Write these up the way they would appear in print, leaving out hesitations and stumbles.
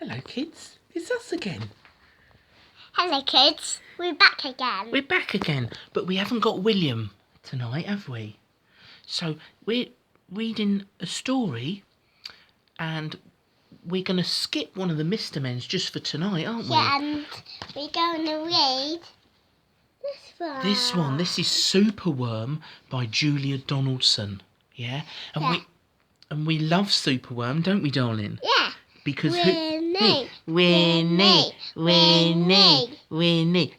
Hello kids, it's us again. Hello kids, we're back again. We're back again, but we haven't got William tonight, have we? So we're reading a story and we're going to skip one of the Mr. Men's just for tonight, aren't we? Yeah, and we're going to read this one. This is Superworm by Julia Donaldson. Yeah? And we love Superworm, don't we, darling? Yeah. Because Winnie.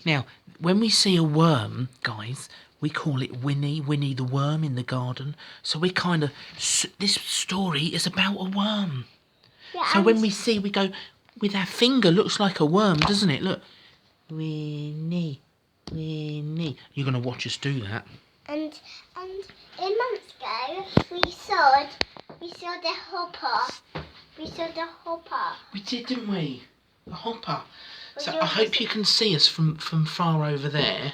Now, when we see a worm, guys, we call it Winnie the worm in the garden. So we kind of, this story is about a worm. Yeah, so when we see, we go, with our finger, looks like a worm, doesn't it? Look. Winnie. You're going to watch us do that. And in months ago, we saw the hopper. We did, didn't we? The hopper. So I hope you can see us from far over there.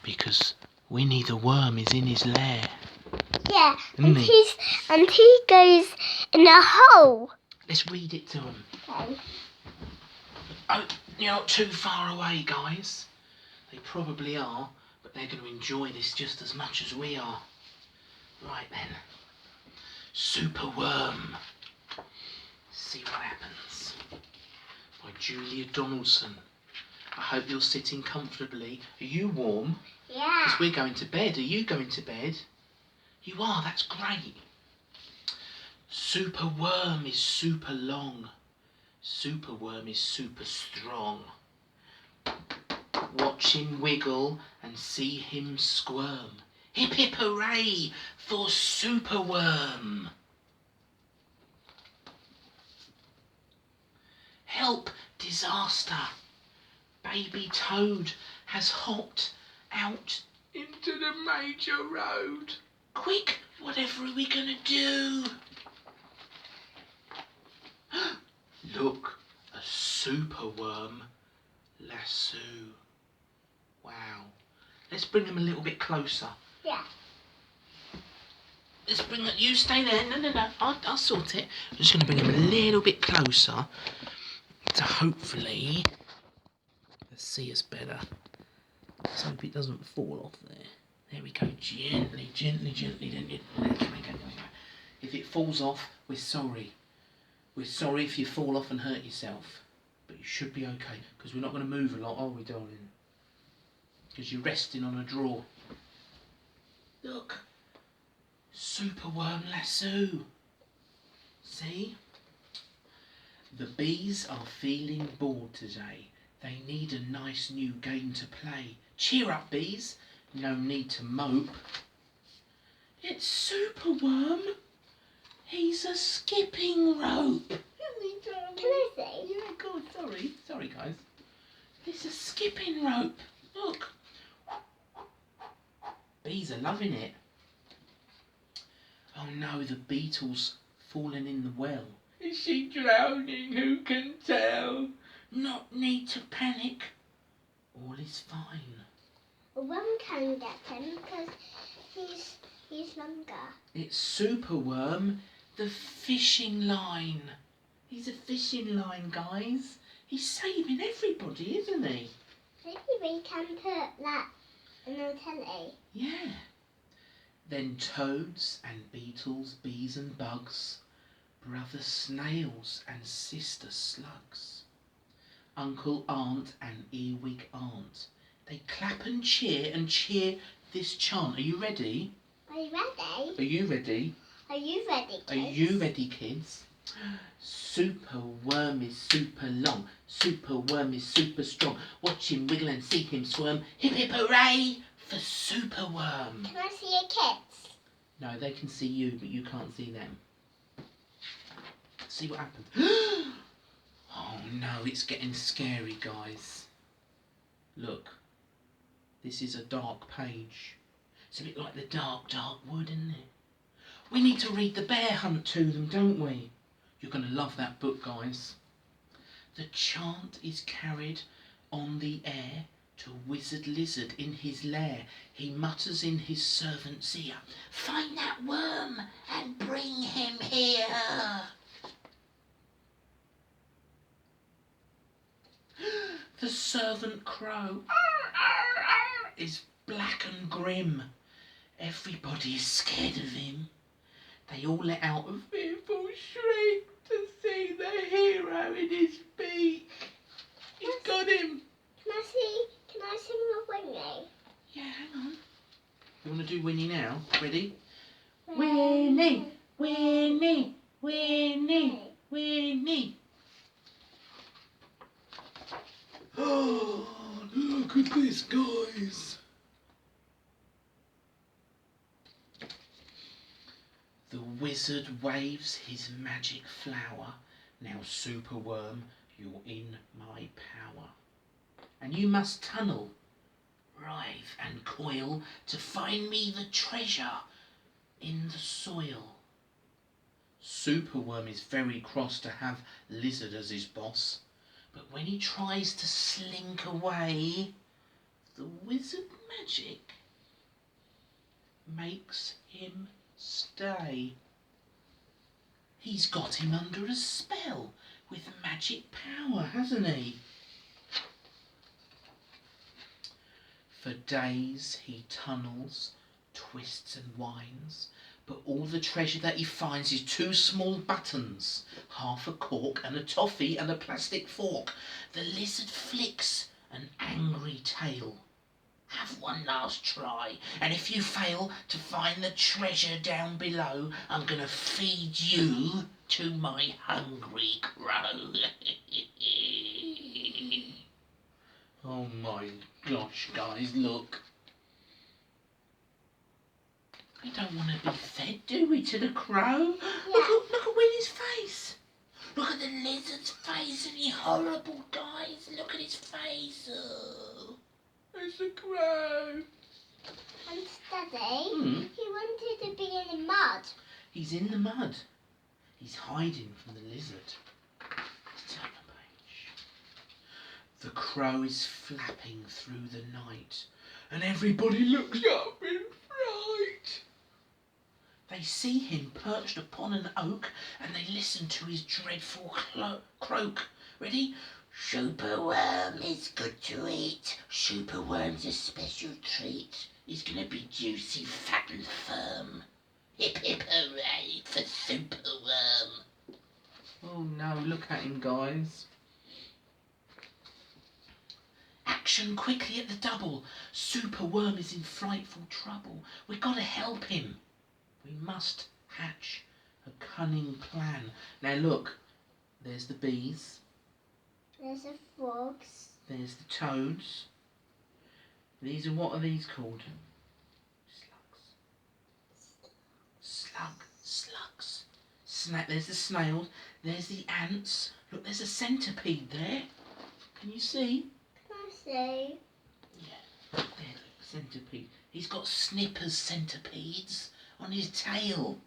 Because Winnie the worm is in his lair. Yeah, and he goes in a hole. Let's read it to him. Okay. Oh, you're not too far away, guys. They probably are, but they're going to enjoy this just as much as we are. Right then. Superworm. See what happens. By Julia Donaldson. I hope you're sitting comfortably. Are you warm? Yeah. Because we're going to bed. Are you going to bed? You are, that's great. Superworm is super long. Superworm is super strong. Watch him wiggle and see him squirm. Hip hip hooray for Superworm. Help, disaster. Baby Toad has hopped out into the major road. Quick, whatever are we going to do? Look, a superworm lasso. Wow. Let's bring him a little bit closer. Yeah. Let's bring it. You stay there. No. I'll sort it. I'm just going to bring him a little bit closer to hopefully see us better. Let's hope it doesn't fall off there. There we go. Gently. Don't you? There we go. If it falls off, we're sorry. We're sorry if you fall off and hurt yourself. But you should be okay, because we're not going to move a lot, are we, darling? Because you're resting on a drawer. Look. Superworm lasso. See? The bees are feeling bored today. They need a nice new game to play. Cheer up, bees. No need to mope. It's Superworm. He's a skipping rope. Isn't he, darling? Can I see? Yeah, good. Sorry, guys. It's a skipping rope. Look. Bees are loving it. Oh no, the Beetles fallen in the well. Is she drowning? Who can tell? Not need to panic. All is fine. One can get him because he's longer. It's Superworm, the fishing line. He's a fishing line, guys. He's saving everybody, isn't he? Maybe we can put that in the telly. Yeah. Then toads and beetles, bees and bugs, brother snails and sister slugs, uncle, aunt and earwig aunt. They clap and cheer this chant. Are you ready? Are you ready? Are you ready? Are you ready, kids? Are you ready, kids? Superworm is super long. Superworm is super strong. Watch him wiggle and see him squirm. Hip hip hooray for Superworm. Can I see your kids? No, they can see you, but you can't see them. See what happens. Oh no, it's getting scary, guys. Look. This is a dark page. It's a bit like the dark wood, isn't it? We need to read the bear hunt to them, don't we? You're going to love that book, guys. The chant is carried on the air to wizard lizard in his lair. He mutters in his servant's ear, find that worm and bring him here. The servant crow is black and grim. Everybody is scared of him. They all let out a fearful shriek to see the hero in his beak. He's got him. Can I sing a Winnie? Yeah, hang on. You want to do Winnie now? Ready? Winnie, Winnie, Winnie, Winnie. Oh, look at this, guys. The wizard waves his magic flower. Now, Superworm, you're in my power. And you must tunnel, writhe and coil to find me the treasure in the soil. Superworm is very cross to have Lizard as his boss, but when he tries to slink away, the wizard magic makes him stay. He's got him under a spell with magic power, hasn't he? For days he tunnels, twists and winds, but all the treasure that he finds is 2 small buttons, half a cork and a toffee and a plastic fork. The lizard flicks an angry tail. Have one last try, and if you fail to find the treasure down below, I'm gonna feed you to my hungry crow. Oh my gosh, guys, look. We don't want to be fed, do we, to the crow? Yeah. Look at Winnie's face. Look at the lizard's face, and he's horrible, guys. Look at his face. Oh, it's a crow. And Daddy, he wanted to be in the mud. He's in the mud. He's hiding from the lizard. Let's turn the page. The crow is flapping through the night, and everybody looks up in fright. They see him perched upon an oak, and they listen to his dreadful croak. Ready? Superworm is good to eat. Superworm's a special treat. He's gonna be juicy, fat and firm. Hip hip hooray for Superworm. Oh no, look at him, guys. Action quickly at the double. Superworm is in frightful trouble. We've got to help him. We must hatch a cunning plan. Now look, there's the bees. There's the frogs. There's the toads. These are, what are these called? Slugs. There's the snails. There's the ants. Look, there's a centipede there. Can you see? Can I see? Yeah, there, look, centipede. He's got snippers centipedes on his tail.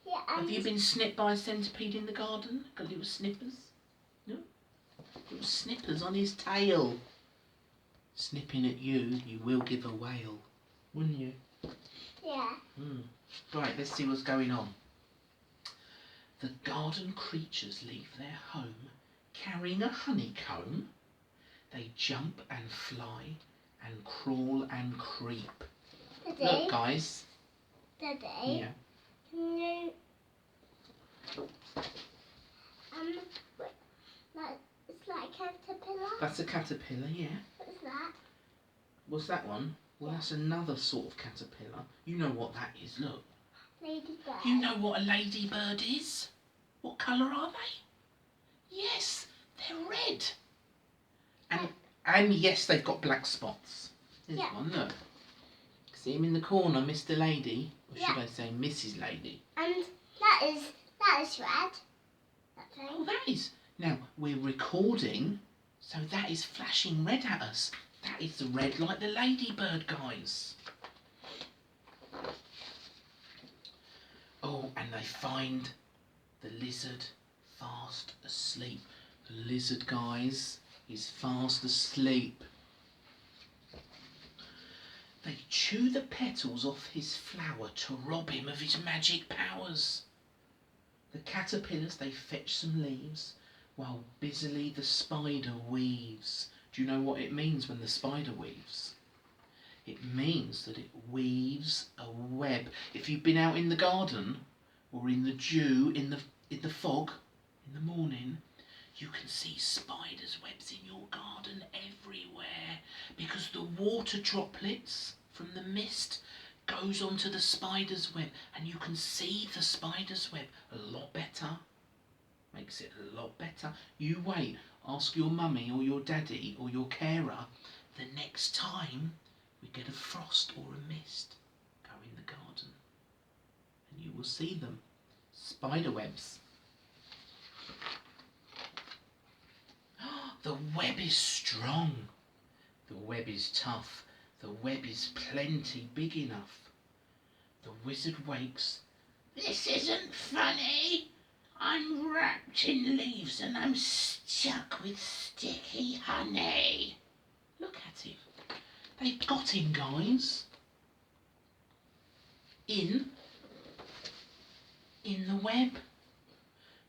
Yeah, Have you been snipped by a centipede in the garden? Got little snippers? No? Little snippers on his tail. Snipping at you, you will give a wail, wouldn't you? Yeah. Right, let's see what's going on. The garden creatures leave their home carrying a honeycomb. They jump and fly and crawl and creep. Daddy, Look, guys. Daddy, Yeah. can you it's like a caterpillar. That's a caterpillar, yeah. What's that? What's that one? Well, that's another sort of caterpillar. You know what that is, look. Ladybird. You know what a ladybird is? What colour are they? Yes, they're red. And yes, they've got black spots. There's one, look. See him in the corner, Mr. Lady? Or should I say Mrs. Lady? And that is red. That thing. Oh, that is. Now, we're recording, so that is flashing red at us. That is the red like the ladybird, guys. Oh, and they find the lizard fast asleep. The lizard, guys, is fast asleep. They chew the petals off his flower to rob him of his magic powers. The caterpillars, they fetch some leaves, while busily the spider weaves Do you know what it means when the spider weaves? It means that it weaves a web. If you've been out in the garden or in the dew, in the fog, in the morning, you can see spiders' webs in your garden everywhere because the water droplets from the mist goes onto the spider's web and you can see the spider's web a lot better. Makes it a lot better. You wait, ask your mummy or your daddy or your carer the next time we get a frost or a mist. Go in the garden and you will see them. Spider webs. The web is strong. The web is tough. The web is plenty big enough. The wizard wakes. This isn't funny. I'm wrapped in leaves and I'm stuck with sticky honey. Look at him. They've got him, guys. In the web.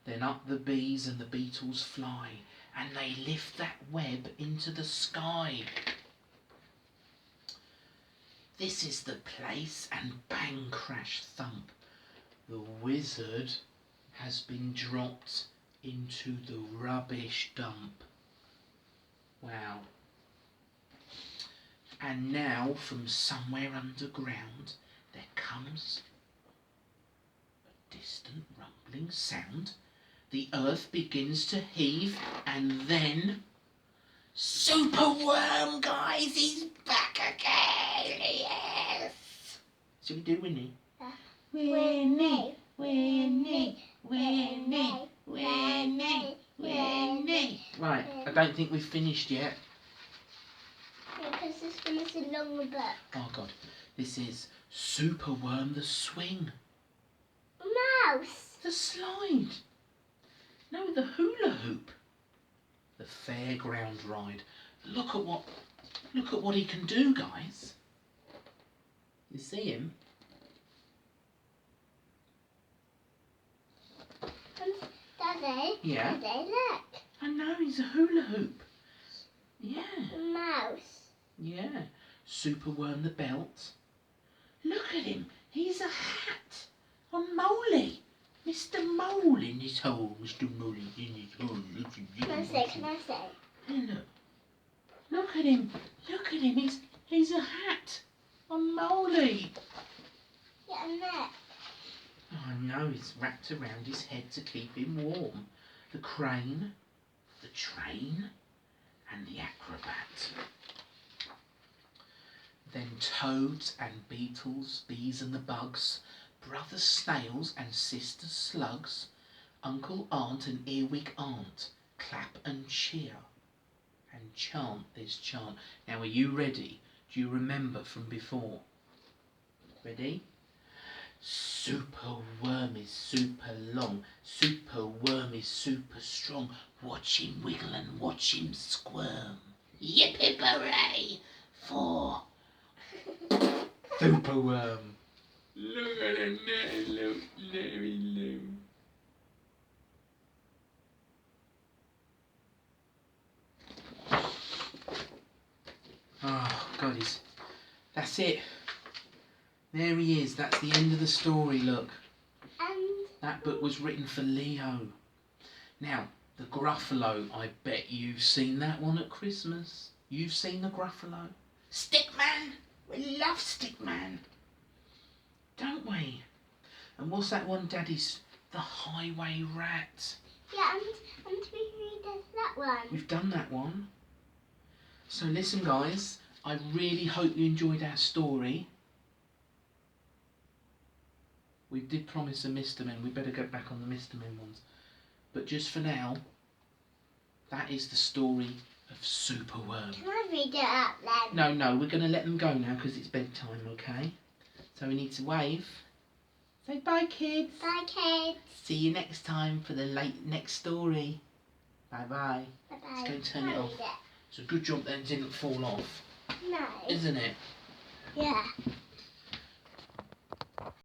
Then up the bees and the beetles fly, and they lift that web into the sky. This is the place, and bang, crash, thump. The wizard has been dropped into the rubbish dump. Wow. And now from somewhere underground there comes a distant rumbling sound. The earth begins to heave and then Superworm, guys, he's back again, yes! Shall we do Winnie? Winnie, Winnie, Winnie, Winnie, Winnie. Right, I don't think we've finished yet. Because this one is a longer book. Oh God, this is Superworm the swing. Mouse. The slide. No, the hula hoop. The fairground ride. Look at what he can do, guys. You see him? Daddy. Yeah. Daddy, look. I know, he's a hula hoop. Yeah. Mouse. Yeah. Superworm the belt. Look at him. He's a hat on Moley. Mr. Mole in his hole. Mr. Mole in his hole. Can I say? Hey, look. Look at him. Look at him. He's a hat on Moley. Yeah, and look. Oh no, it's wrapped around his head to keep him warm. The crane, the train, and the acrobat. Then toads and beetles, bees and the bugs, brother snails and sister slugs, uncle, aunt and earwig aunt, clap and cheer. And chant this chant. Now are you ready? Do you remember from before? Ready? Superworm is super long. Superworm is super strong. Watch him wiggle and watch him squirm. Yippee-hooray for Superworm. Look at him there, look, look. Oh, God, that's it. There he is. That's the end of the story, look. And That book was written for Leo. Now, the Gruffalo, I bet you've seen that one at Christmas. You've seen the Gruffalo? Stickman! We love Stickman. Don't we? And what's that one, Daddy's? The Highway Rat. yeah, and we read that one. We've done that one. So listen, guys, I really hope you enjoyed our story. We did promise a Mr. Men. We better get back on the Mr. Men ones. But just for now, that is the story of Superworm. Can I read it out then? No, we're going to let them go now because it's bedtime, okay? So we need to wave. Say bye, kids. Bye, kids. See you next time for the next story. Bye-bye. Bye-bye. Let's go and turn it off. It's a good job that it didn't fall off, No. isn't it? Yeah.